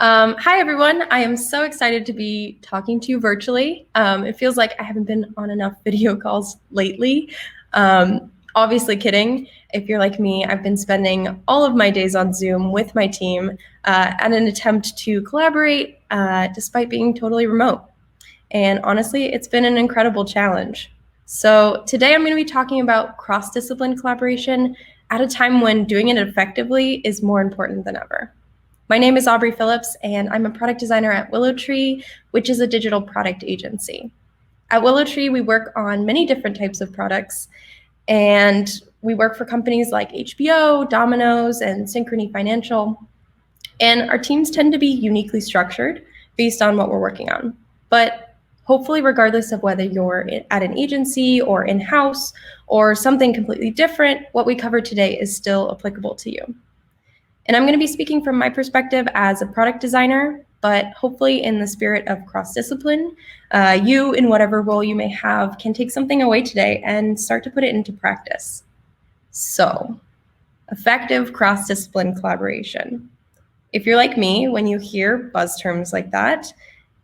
Hi, everyone. I am so excited to be talking to you virtually. It feels like I haven't been on enough video calls lately. Obviously kidding. If you're like me, I've been spending all of my days on Zoom with my team at an attempt to collaborate despite being totally remote. And honestly, it's been an incredible challenge. So today I'm going to be talking about cross-discipline collaboration at a time when doing it effectively is more important than ever. My name is Aubrie Phillips, and I'm a product designer at WillowTree, which is a digital product agency. At WillowTree, we work on many different types of products, and we work for companies like HBO, Domino's, and Synchrony Financial. And our teams tend to be uniquely structured based on what we're working on. But hopefully, regardless of whether you're at an agency or in-house or something completely different, what we cover today is still applicable to you. And I'm going to be speaking from my perspective as a product designer, but hopefully in the spirit of cross-discipline, you, in whatever role you may have, can take something away today and start to put it into practice. So, effective cross-discipline collaboration. If you're like me, when you hear buzz terms like that,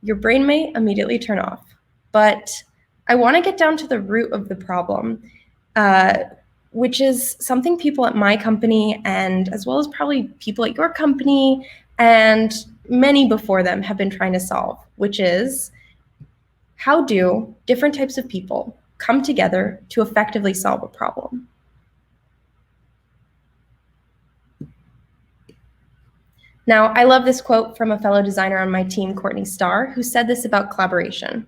your brain may immediately turn off. But I want to get down to the root of the problem, which is something people at my company, and as well as probably people at your company and many before them, have been trying to solve, which is how do different types of people come together to effectively solve a problem? Now, I love this quote from a fellow designer on my team, Courtney Starr, who said this about collaboration.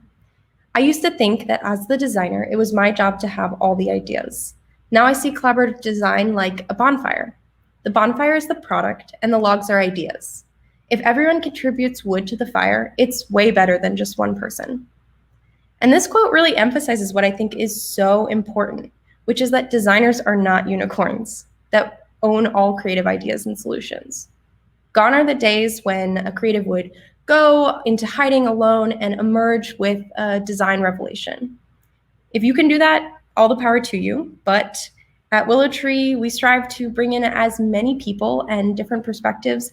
I used to think that as the designer, it was my job to have all the ideas. Now I see collaborative design like a bonfire. The bonfire is the product and the logs are ideas. If everyone contributes wood to the fire, it's way better than just one person. And this quote really emphasizes what I think is so important, which is that designers are not unicorns that own all creative ideas and solutions. Gone are the days when a creative would go into hiding alone and emerge with a design revelation. If you can do that, all the power to you. But at WillowTree, we strive to bring in as many people and different perspectives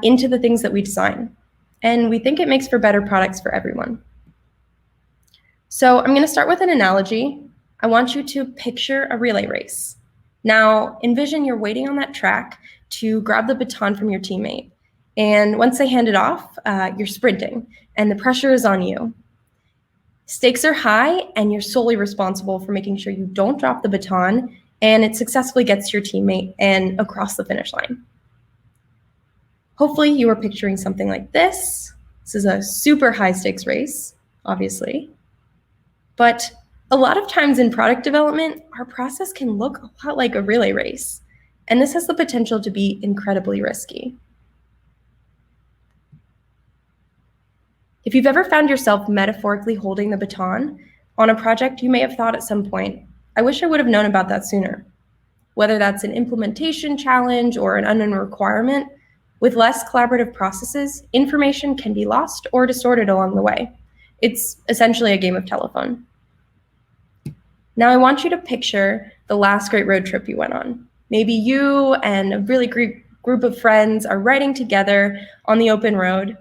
into the things that we design. And we think it makes for better products for everyone. So I'm going to start with an analogy. I want you to picture a relay race. Now, envision you're waiting on that track to grab the baton from your teammate. And once they hand it off, you're sprinting, and the pressure is on you. Stakes are high, and you're solely responsible for making sure you don't drop the baton, and it successfully gets to your teammate and across the finish line. Hopefully, you are picturing something like this. This is a super high-stakes race, obviously. But a lot of times in product development, our process can look a lot like a relay race, and this has the potential to be incredibly risky. If you've ever found yourself metaphorically holding the baton on a project, you may have thought at some point, I wish I would have known about that sooner. Whether that's an implementation challenge or an unknown requirement, with less collaborative processes, information can be lost or distorted along the way. It's essentially a game of telephone. Now I want you to picture the last great road trip you went on. Maybe you and a really great group of friends are riding together on the open road.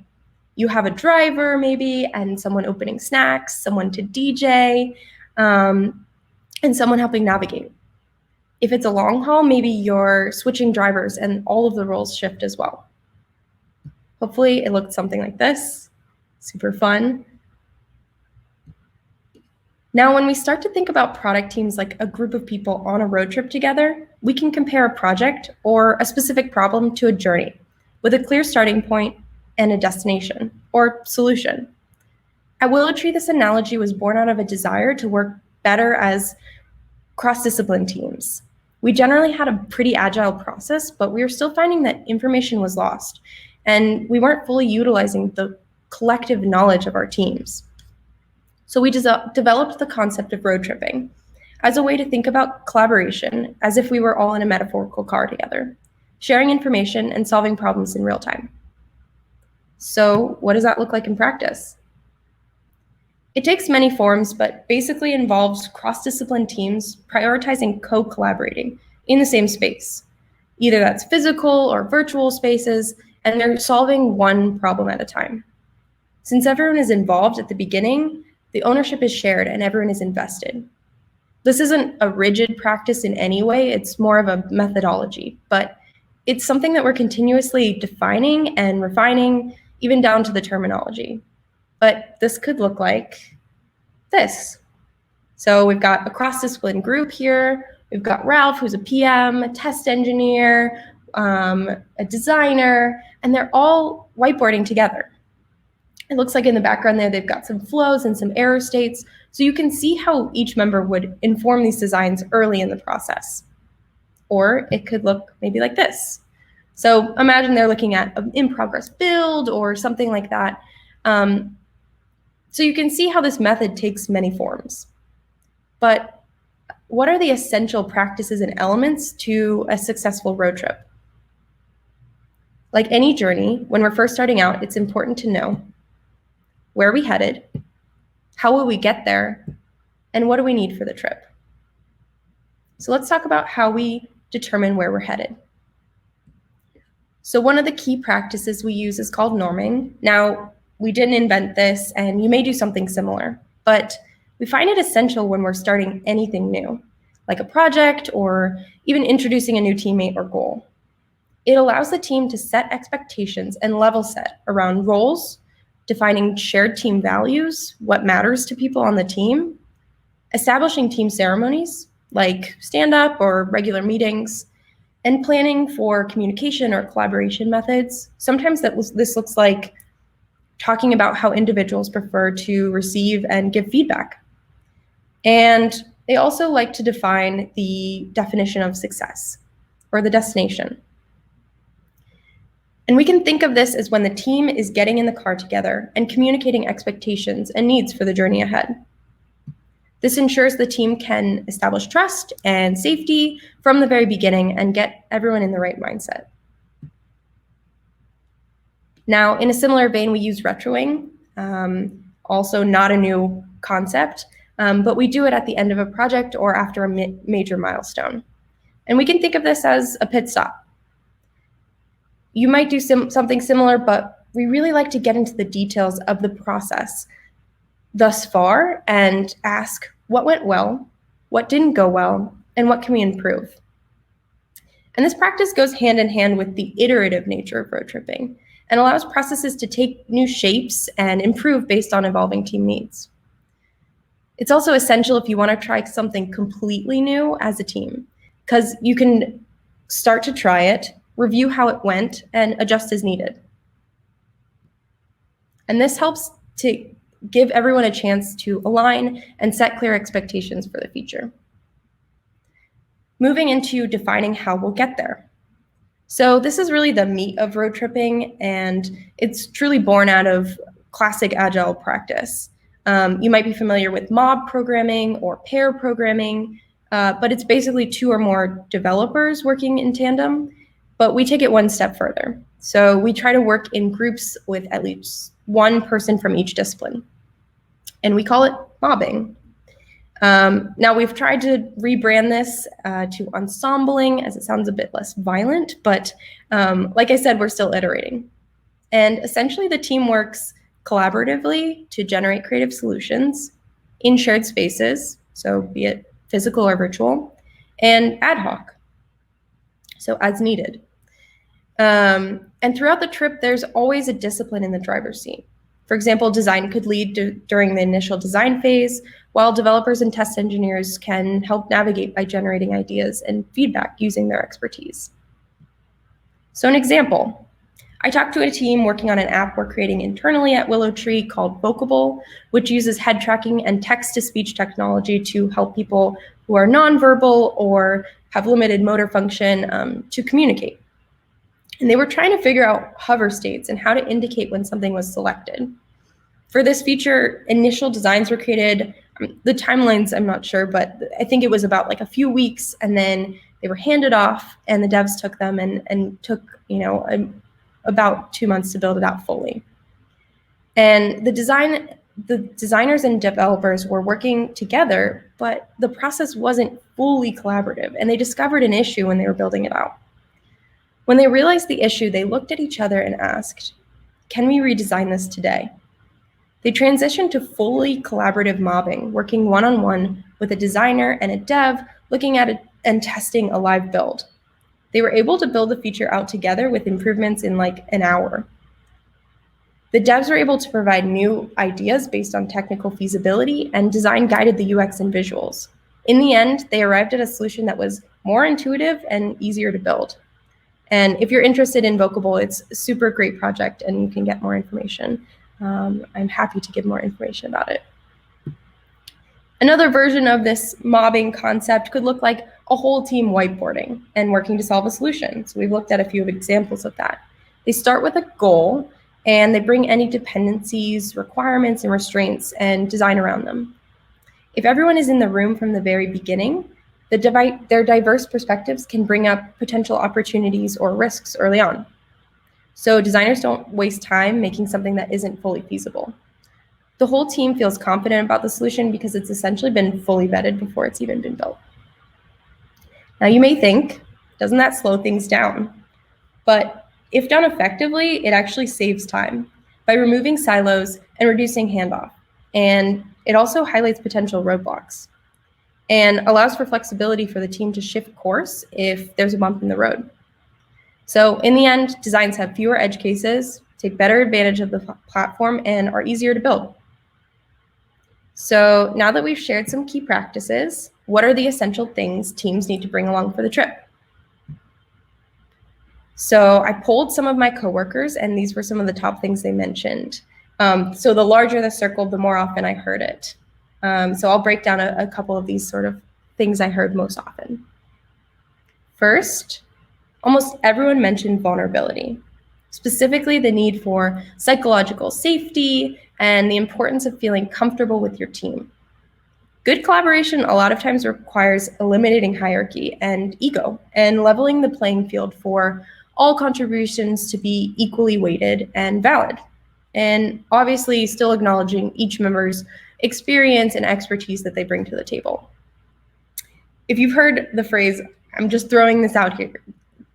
You have a driver maybe, and someone opening snacks, someone to DJ, and someone helping navigate. If it's a long haul, maybe you're switching drivers and all of the roles shift as well. Hopefully it looked something like this, super fun. Now, when we start to think about product teams like a group of people on a road trip together, we can compare a project or a specific problem to a journey with a clear starting point and a destination or solution. At WillowTree, this analogy was born out of a desire to work better as cross-discipline teams. We generally had a pretty agile process, but we were still finding that information was lost, and we weren't fully utilizing the collective knowledge of our teams. So we developed the concept of road tripping as a way to think about collaboration as if we were all in a metaphorical car together, sharing information and solving problems in real time. So what does that look like in practice? It takes many forms, but basically involves cross-discipline teams prioritizing co-collaborating in the same space. Either that's physical or virtual spaces, and they're solving one problem at a time. Since everyone is involved at the beginning, the ownership is shared and everyone is invested. This isn't a rigid practice in any way, it's more of a methodology, but it's something that we're continuously defining and refining, even down to the terminology. But this could look like this. So we've got a cross-discipline group here. We've got Ralph, who's a PM, a test engineer, a designer, and they're all whiteboarding together. It looks like in the background there, they've got some flows and some error states. So you can see how each member would inform these designs early in the process. Or it could look maybe like this. So imagine they're looking at an in-progress build or something like that. So you can see how this method takes many forms. But what are the essential practices and elements to a successful road trip? Like any journey, when we're first starting out, it's important to know where are we headed, how will we get there, and what do we need for the trip? So let's talk about how we determine where we're headed. So one of the key practices we use is called norming. Now, we didn't invent this, and you may do something similar, but we find it essential when we're starting anything new, like a project or even introducing a new teammate or goal. It allows the team to set expectations and level set around roles, defining shared team values, what matters to people on the team, establishing team ceremonies like stand-up or regular meetings, and planning for communication or collaboration methods. Sometimes this looks like talking about how individuals prefer to receive and give feedback. And they also like to define the definition of success or the destination. And we can think of this as when the team is getting in the car together and communicating expectations and needs for the journey ahead. This ensures the team can establish trust and safety from the very beginning and get everyone in the right mindset. Now, in a similar vein, we use retroing, also not a new concept, but we do it at the end of a project or after a major milestone. And we can think of this as a pit stop. You might do something similar, but we really like to get into the details of the process thus far and ask what went well, what didn't go well, and what can we improve? And this practice goes hand in hand with the iterative nature of road tripping and allows processes to take new shapes and improve based on evolving team needs. It's also essential if you want to try something completely new as a team, because you can start to try it, review how it went, and adjust as needed. And this helps to give everyone a chance to align and set clear expectations for the future. Moving into defining how we'll get there. So this is really the meat of road tripping, and it's truly born out of classic agile practice. You might be familiar with mob programming or pair programming, but it's basically two or more developers working in tandem, but we take it one step further. So we try to work in groups with at least one person from each discipline, and we call it mobbing. Now we've tried to rebrand this to ensembling, as it sounds a bit less violent, but like I said, we're still iterating. And essentially the team works collaboratively to generate creative solutions in shared spaces, so be it physical or virtual, and ad hoc, so as needed. And throughout the trip, there's always a discipline in the driver's seat. For example, design could lead during the initial design phase, while developers and test engineers can help navigate by generating ideas and feedback using their expertise. So an example, I talked to a team working on an app we're creating internally at WillowTree called Vocable, which uses head tracking and text-to-speech technology to help people who are nonverbal or have limited motor function to communicate. And they were trying to figure out hover states and how to indicate when something was selected. For this feature, initial designs were created. The timelines, I'm not sure, but I think it was about like a few weeks, and then they were handed off and the devs took them and took, about 2 months to build it out fully. And the designers and developers were working together, but the process wasn't fully collaborative, and they discovered an issue when they were building it out. When they realized the issue, they looked at each other and asked, "Can we redesign this today?" They transitioned to fully collaborative mobbing, working one-on-one with a designer and a dev, looking at it and testing a live build. They were able to build the feature out together with improvements in like an hour. The devs were able to provide new ideas based on technical feasibility, and design guided the UX and visuals. In the end, they arrived at a solution that was more intuitive and easier to build. And if you're interested in Vocable, it's a super great project and you can get more information. I'm happy to give more information about it. Another version of this mobbing concept could look like a whole team whiteboarding and working to solve a solution. So we've looked at a few examples of that. They start with a goal and they bring any dependencies, requirements, and restraints and design around them. If everyone is in the room from the very beginning, their diverse perspectives can bring up potential opportunities or risks early on. So designers don't waste time making something that isn't fully feasible. The whole team feels confident about the solution because it's essentially been fully vetted before it's even been built. Now you may think, doesn't that slow things down? But if done effectively, it actually saves time by removing silos and reducing handoff. And it also highlights potential roadblocks and allows for flexibility for the team to shift course if there's a bump in the road. So in the end, designs have fewer edge cases, take better advantage of the platform, and are easier to build. So now that we've shared some key practices, what are the essential things teams need to bring along for the trip? So I polled some of my coworkers, and these were some of the top things they mentioned. So the larger the circle, the more often I heard it. So I'll break down a couple of these sort of things I heard most often. First, almost everyone mentioned vulnerability, specifically the need for psychological safety and the importance of feeling comfortable with your team. Good collaboration a lot of times requires eliminating hierarchy and ego and leveling the playing field for all contributions to be equally weighted and valid. And obviously still acknowledging each member's experience and expertise that they bring to the table. If you've heard the phrase, "I'm just throwing this out here,"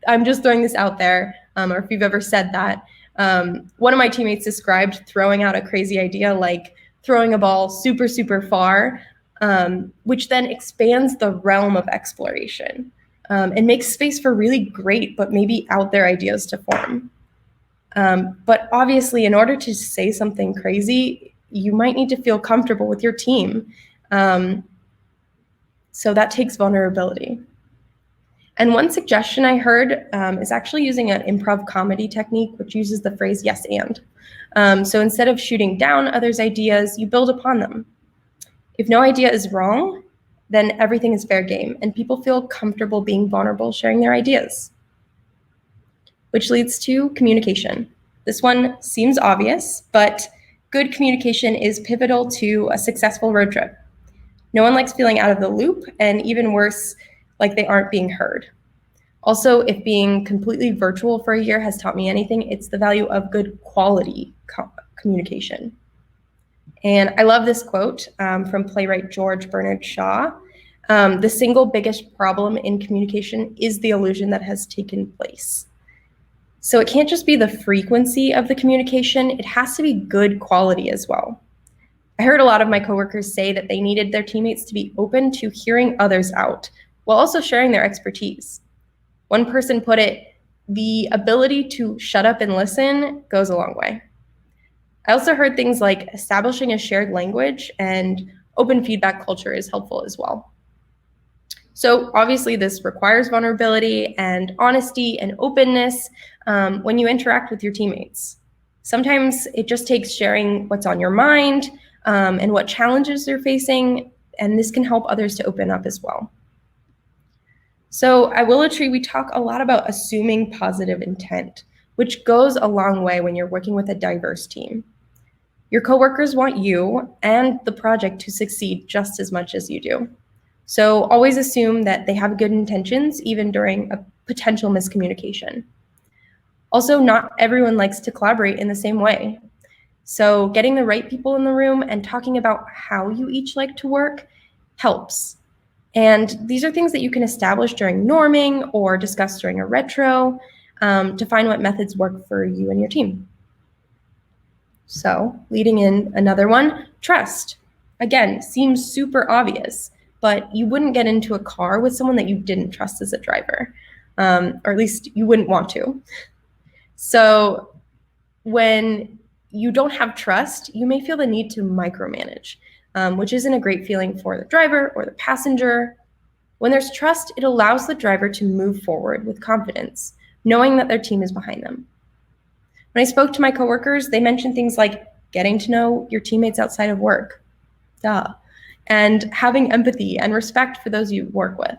I'm just throwing this out there, or if you've ever said that, one of my teammates described throwing out a crazy idea like throwing a ball super, super far, which then expands the realm of exploration and makes space for really great but maybe out there ideas to form. But obviously, in order to say something crazy, you might need to feel comfortable with your team. So that takes vulnerability. And one suggestion I heard is actually using an improv comedy technique, which uses the phrase "yes and." So instead of shooting down others' ideas, you build upon them. If no idea is wrong, then everything is fair game, and people feel comfortable being vulnerable, sharing their ideas. Which leads to communication. This one seems obvious, but good communication is pivotal to a successful road trip. No one likes feeling out of the loop, and even worse, like they aren't being heard. Also, if being completely virtual for a year has taught me anything, it's the value of good quality communication. And I love this quote from playwright George Bernard Shaw. The single biggest problem in communication is the illusion that has taken place. So it can't just be the frequency of the communication, it has to be good quality as well. I heard a lot of my coworkers say that they needed their teammates to be open to hearing others out while also sharing their expertise. One person put it, "The ability to shut up and listen goes a long way." I also heard things like establishing a shared language and open feedback culture is helpful as well. So obviously this requires vulnerability and honesty and openness when you interact with your teammates. Sometimes it just takes sharing what's on your mind and what challenges you're facing, and this can help others to open up as well. So at WillowTree, we talk a lot about assuming positive intent, which goes a long way when you're working with a diverse team. Your coworkers want you and the project to succeed just as much as you do. So always assume that they have good intentions, even during a potential miscommunication. Also, not everyone likes to collaborate in the same way. So getting the right people in the room and talking about how you each like to work helps. And these are things that you can establish during norming or discuss during a retro. to find what methods work for you and your team. So, leading in another one, trust. Again, seems super obvious, but you wouldn't get into a car with someone that you didn't trust as a driver, or at least you wouldn't want to. So, when you don't have trust, you may feel the need to micromanage, which isn't a great feeling for the driver or the passenger. When there's trust, it allows the driver to move forward with confidence, knowing that their team is behind them. When I spoke to my coworkers, they mentioned things like getting to know your teammates outside of work, and having empathy and respect for those you work with.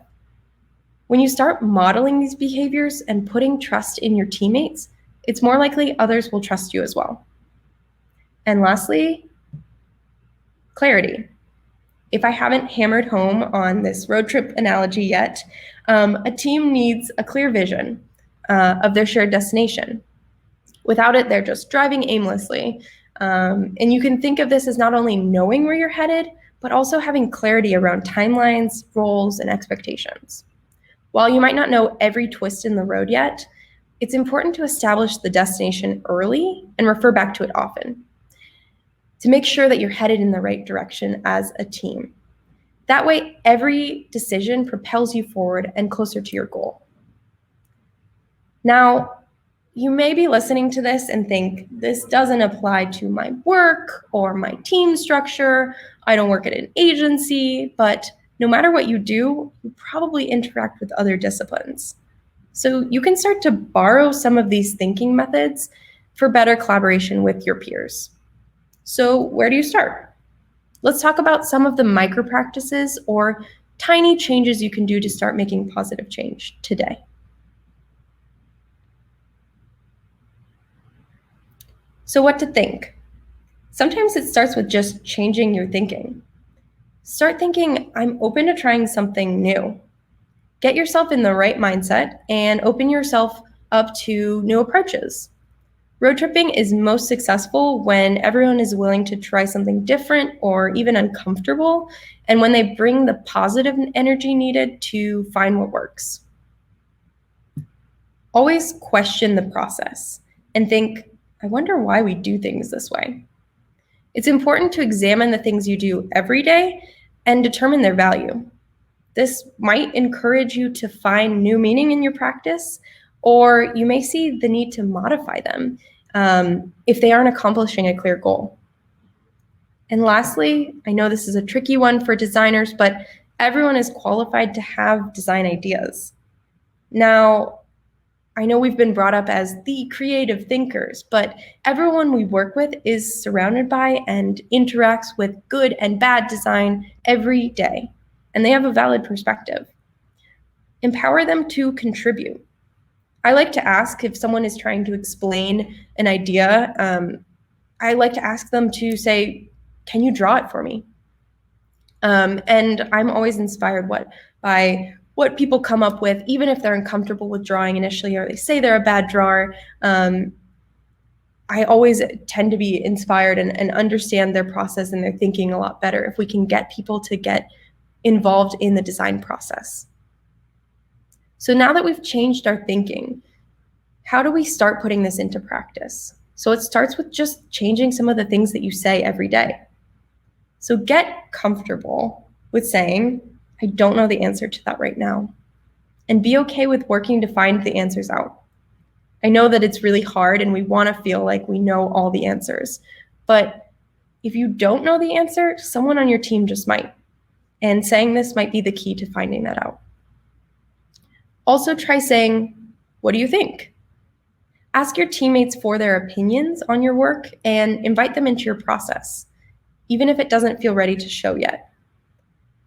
When you start modeling these behaviors and putting trust in your teammates, it's more likely others will trust you as well. And lastly, clarity. If I haven't hammered home on this road trip analogy yet, a team needs a clear vision of their shared destination. Without it, they're just driving aimlessly. And you can think of this as not only knowing where you're headed, but also having clarity around timelines, roles, and expectations. While you might not know every twist in the road yet, it's important to establish the destination early and refer back to it often to make sure that you're headed in the right direction as a team. That way, every decision propels you forward and closer to your goal. Now, you may be listening to this and think, this doesn't apply to my work or my team structure. I don't work at an agency, but no matter what you do, you probably interact with other disciplines. So you can start to borrow some of these thinking methods for better collaboration with your peers. So where do you start? Let's talk about some of the micro practices or tiny changes you can do to start making positive change today. So what to think? Sometimes it starts with just changing your thinking. Start thinking, I'm open to trying something new. Get yourself in the right mindset and open yourself up to new approaches. Road tripping is most successful when everyone is willing to try something different or even uncomfortable, and when they bring the positive energy needed to find what works. Always question the process and think, I wonder why we do things this way. It's important to examine the things you do every day and determine their value. This might encourage you to find new meaning in your practice, or you may see the need to modify them if they aren't accomplishing a clear goal. And lastly, I know this is a tricky one for designers, but everyone is qualified to have design ideas. Now, I know we've been brought up as the creative thinkers, but everyone we work with is surrounded by and interacts with good and bad design every day, and they have a valid perspective. Empower them to contribute. I like to ask if someone is trying to explain an idea, I like to ask them to say, can you draw it for me? And I'm always inspired by what people come up with, even if they're uncomfortable with drawing initially or they say they're a bad drawer. I always tend to be inspired and understand their process and their thinking a lot better if we can get people to get involved in the design process. So now that we've changed our thinking, how do we start putting this into practice? So it starts with just changing some of the things that you say every day. So get comfortable with saying, I don't know the answer to that right now, and be okay with working to find the answers out. I know that it's really hard and we want to feel like we know all the answers, but if you don't know the answer, someone on your team just might. And saying this might be the key to finding that out. Also try saying, what do you think? Ask your teammates for their opinions on your work and invite them into your process, even if it doesn't feel ready to show yet.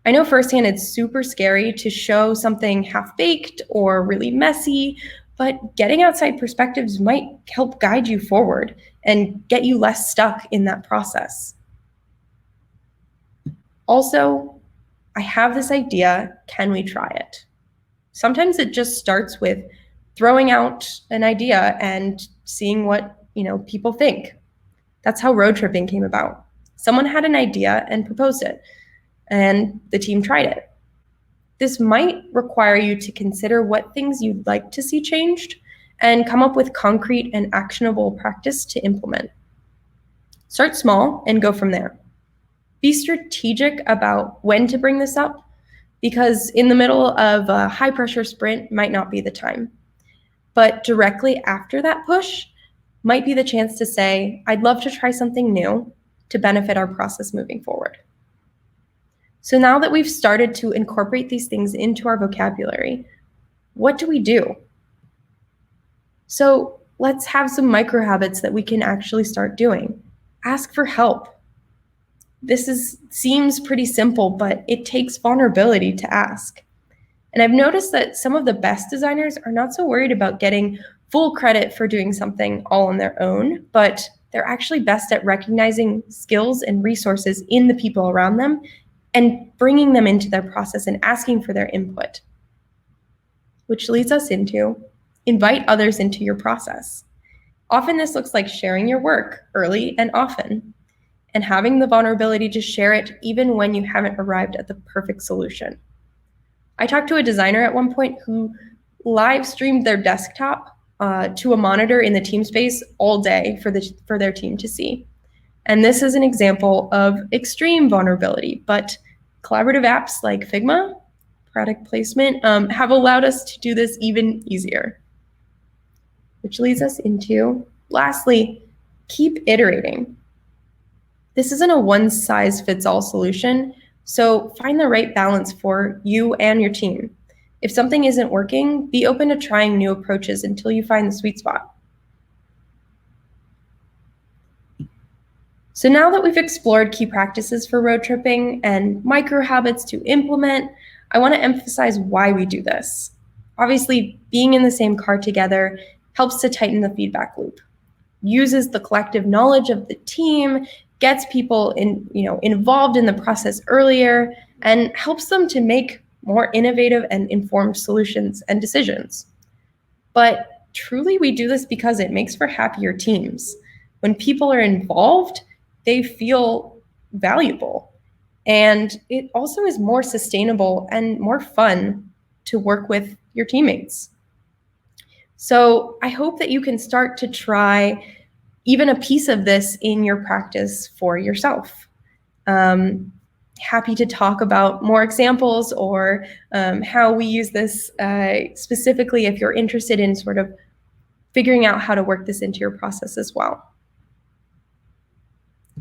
I know firsthand it's super scary to show something half-baked or really messy, but getting outside perspectives might help guide you forward and get you less stuck in that process. Also, I have this idea, can we try it? Sometimes it just starts with throwing out an idea and seeing what people think. That's how road tripping came about. Someone had an idea and proposed it, and the team tried it. This might require you to consider what things you'd like to see changed and come up with concrete and actionable practice to implement. Start small and go from there. Be strategic about when to bring this up, because in the middle of a high-pressure sprint might not be the time. But directly after that push might be the chance to say, I'd love to try something new to benefit our process moving forward. So now that we've started to incorporate these things into our vocabulary, what do we do? So let's have some micro habits that we can actually start doing. Ask for help. This seems pretty simple, but it takes vulnerability to ask. And I've noticed that some of the best designers are not so worried about getting full credit for doing something all on their own, but they're actually best at recognizing skills and resources in the people around them and bringing them into their process and asking for their input. Which leads us into invite others into your process. Often this looks like sharing your work early and often, and having the vulnerability to share it even when you haven't arrived at the perfect solution. I talked to a designer at one point who live streamed their desktop to a monitor in the team space all day for their team to see. And this is an example of extreme vulnerability, but collaborative apps like Figma, product placement, have allowed us to do this even easier. Which leads us into, lastly, keep iterating. This isn't a one-size-fits-all solution, so find the right balance for you and your team. If something isn't working, be open to trying new approaches until you find the sweet spot. So now that we've explored key practices for road tripping and micro habits to implement, I want to emphasize why we do this. Obviously, being in the same car together helps to tighten the feedback loop, uses the collective knowledge of the team, gets people involved in the process earlier, and helps them to make more innovative and informed solutions and decisions. But truly, we do this because it makes for happier teams. When people are involved, they feel valuable. And it also is more sustainable and more fun to work with your teammates. So I hope that you can start to try even a piece of this in your practice for yourself. Happy to talk about more examples or how we use this specifically if you're interested in sort of figuring out how to work this into your process as well.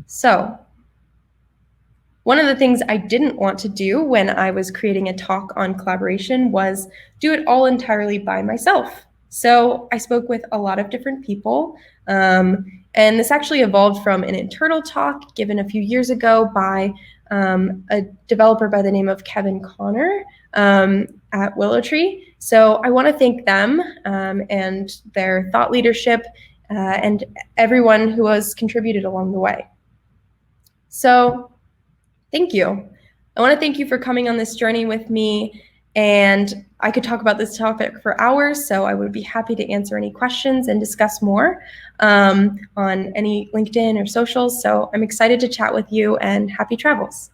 So one of the things I didn't want to do when I was creating a talk on collaboration was do it all entirely by myself. So I spoke with a lot of different people, and this actually evolved from an internal talk given a few years ago by a developer by the name of Kevin Connor at WillowTree. So I want to thank them and their thought leadership and everyone who has contributed along the way. So thank you. I want to thank you for coming on this journey with me, and I could talk about this topic for hours, so I would be happy to answer any questions and discuss more on any LinkedIn or socials. So I'm excited to chat with you, and happy travels.